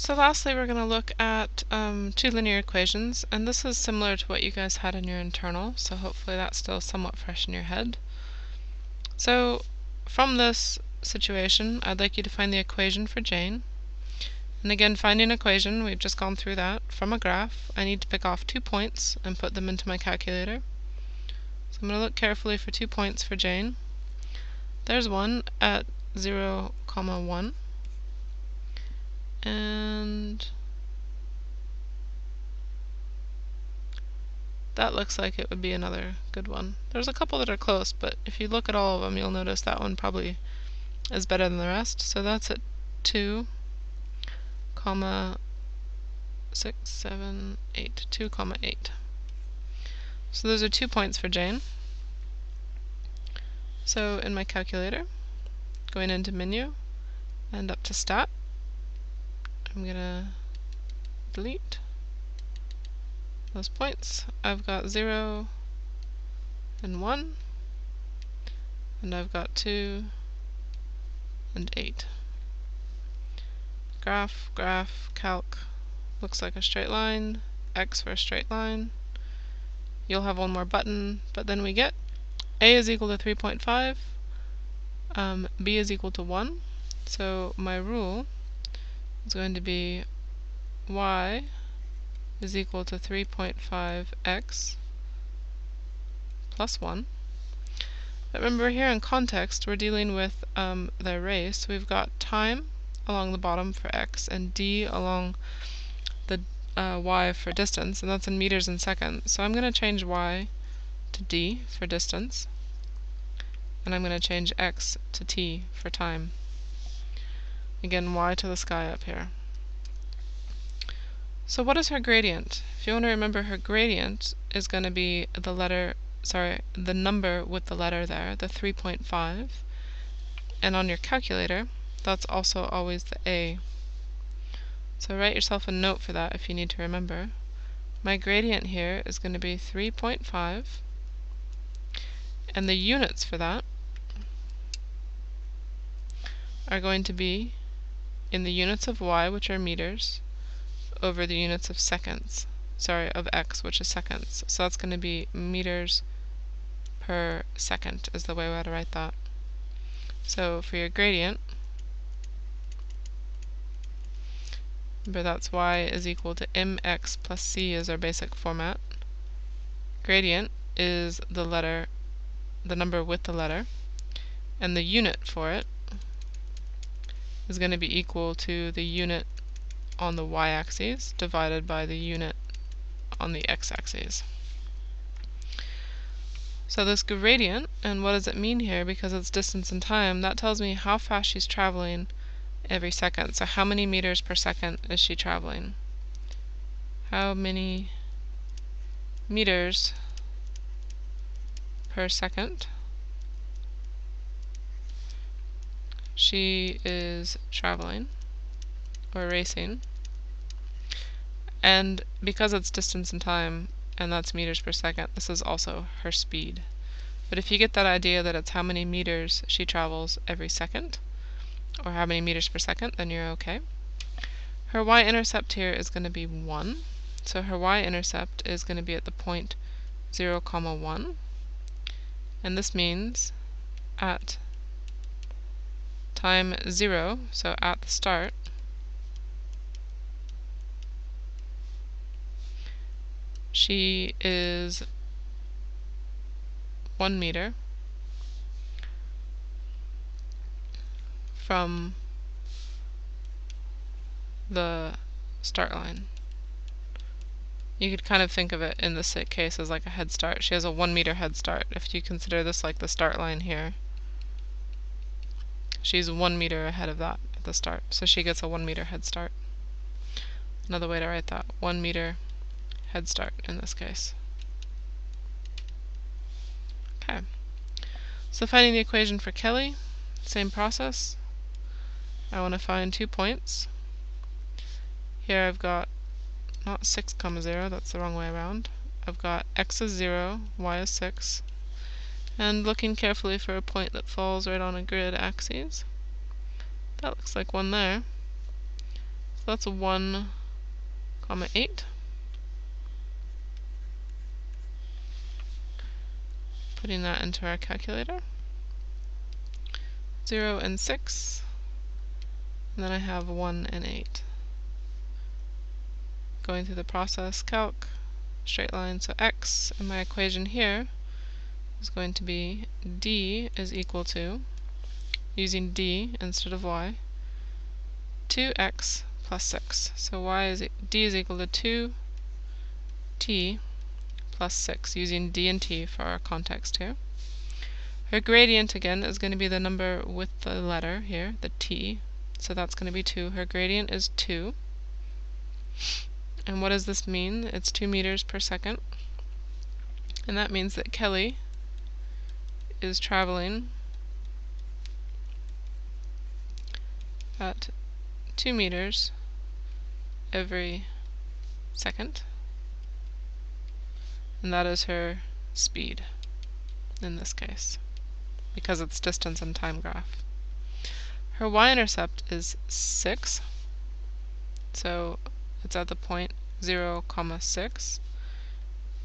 So lastly, we're going to look at two linear equations, and this is similar to what you guys had in your internal, so hopefully that's still somewhat fresh in your head. So from this situation, I'd like you to find the equation for Jane. And again, finding an equation, we've just gone through that. From a graph, I need to pick off 2 points and put them into my calculator. So I'm going to look carefully for 2 points for Jane. There's one at 0, 1. And that looks like it would be another good one. There's a couple that are close, but if you look at all of them, you'll notice that one probably is better than the rest. So that's at 2, 6, 7, 8. 2, 8. So those are 2 points for Jane. So in my calculator, going into menu and up to stat, I'm going to delete those points. I've got 0 and 1, and I've got 2 and 8. Graph, calc, looks like a straight line, x for a straight line. You'll have one more button, but then we get a is equal to 3.5, b is equal to 1. So my rule is going to be y is equal to 3.5x plus 1. But remember, here in context, we're dealing with the array, so we've got time along the bottom for x and d along the y for distance, and that's in meters and seconds. So I'm going to change y to d for distance, and I'm going to change x to t for time. Again, y to the sky up here. So what is her gradient? If you want to remember, her gradient is going to be the number with the letter there, the 3.5. And on your calculator, that's also always the a. So write yourself a note for that if you need to remember. My gradient here is going to be 3.5, and the units for that are going to be in the units of y, which are meters, over the units of seconds, of x, which is seconds. So that's going to be meters per second is the way we ought to write that. So for your gradient, remember that's y is equal to mx plus c is our basic format. Gradient is the number with the letter, and the unit for it is going to be equal to the unit on the y-axis divided by the unit on the x-axis. So this gradient, and what does it mean here, because it's distance and time, that tells me how fast she's traveling every second. So how many meters per second is she traveling? How many meters per second she is traveling or racing. And because it's distance and time, and that's meters per second, this is also her speed. But if you get that idea that it's how many meters she travels every second, or how many meters per second, then you're okay. Her y-intercept here is going to be 1. So her y-intercept is going to be at the point 0, 1. And this means at time 0, so at the start, she is 1 meter from the start line. You could kind of think of it in this case as like a head start. She has a 1 meter head start. If you consider this like the start line here, she's 1 meter ahead of that at the start. So she gets a 1 meter head start. Another way to write that, 1 meter head start in this case. Okay. So finding the equation for Kelly, same process. I want to find 2 points. Here I've got not 6, 0, that's the wrong way around. I've got x is 0, y is 6. And looking carefully for a point that falls right on a grid axis. That looks like one there. that's 1, 8. Putting that into our calculator. 0 and 6. And then I have 1 and 8. Going through the process, calc, straight line, so x in my equation here is going to be d is equal to, using d instead of y, 2x plus 6. So d is equal to 2t plus 6, using d and t for our context here. Her gradient, again, is going to be the number with the letter here, the t, so that's going to be 2. Her gradient is 2. And what does this mean? It's 2 meters per second. And that means that Kelly is traveling at 2 meters every second. And that is her speed in this case, because it's distance and time graph. Her y-intercept is 6, so it's at the point 0, 6.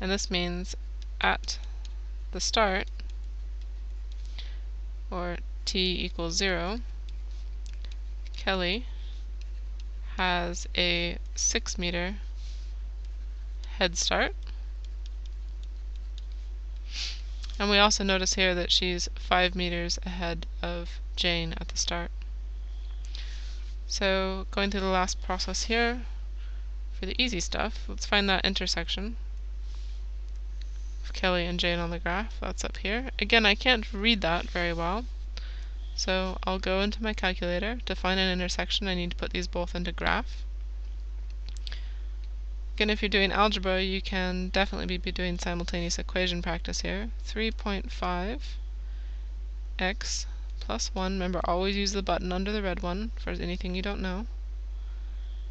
And this means at the start, or t equals 0, Kelly has a 6 meter head start. And we also notice here that she's 5 meters ahead of Jane at the start. So going through the last process here, for the easy stuff, let's find that intersection of Kelly and Jane on the graph. That's up here. Again, I can't read that very well, so I'll go into my calculator. To find an intersection, I need to put these both into graph. Again, if you're doing algebra, you can definitely be doing simultaneous equation practice here. 3.5 x plus 1. Remember, always use the button under the red one for anything you don't know.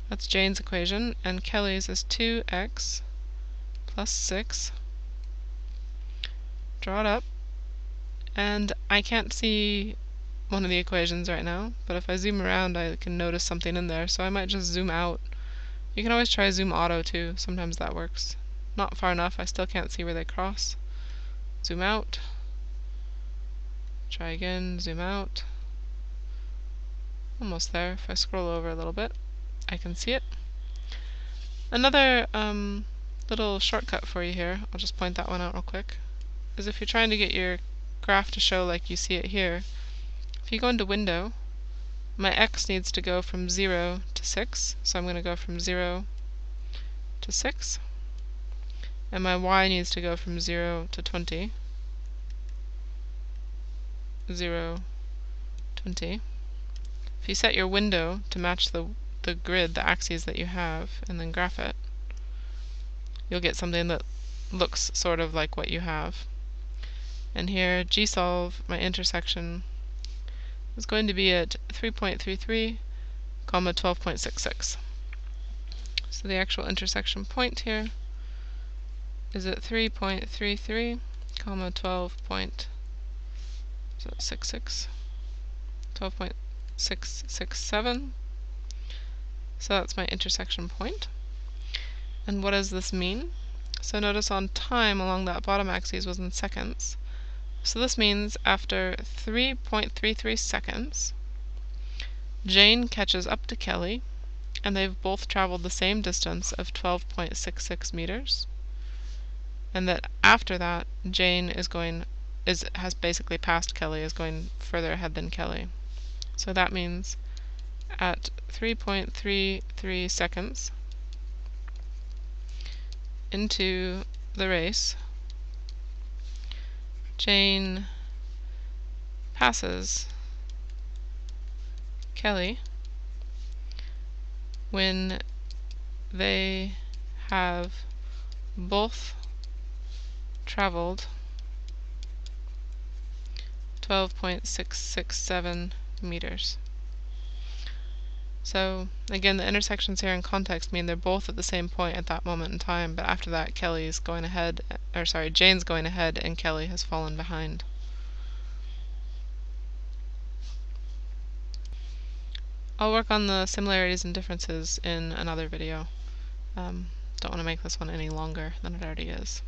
That's Jane's equation, and Kelly's is 2x plus 6. Draw it up, and I can't see one of the equations right now, but if I zoom around I can notice something in there, so I might just zoom out. You can always try zoom auto too, sometimes that works. Not far enough, I still can't see where they cross. Zoom out. Try again, zoom out. Almost there. If I scroll over a little bit, I can see it. Another little shortcut for you here, I'll just point that one out real quick, is if you're trying to get your graph to show like you see it here, if you go into Window, my x needs to go from 0 to 6, so I'm going to go from 0 to 6, and my y needs to go from 0 to 20. 0, 20. If you set your window to match the grid, the axes that you have, and then graph it, you'll get something that looks sort of like what you have. And here, gsolve, my intersection, is going to be at 3.33, 12.66. So the actual intersection point here is at 3.33, 12.66, 12.667. So that's my intersection point. And what does this mean? So notice on time along that bottom axis was in seconds. So this means after 3.33 seconds, Jane catches up to Kelly, and they've both traveled the same distance of 12.66 meters. And that after that, Jane has basically passed Kelly, is going further ahead than Kelly. So that means at 3.33 seconds into the race, Jane passes Kelly when they have both traveled 12.667 meters. So again, the intersections here in context mean they're both at the same point at that moment in time, but after that Kelly's going ahead, or sorry, Jane's going ahead and Kelly has fallen behind. I'll work on the similarities and differences in another video. Don't want to make this one any longer than it already is.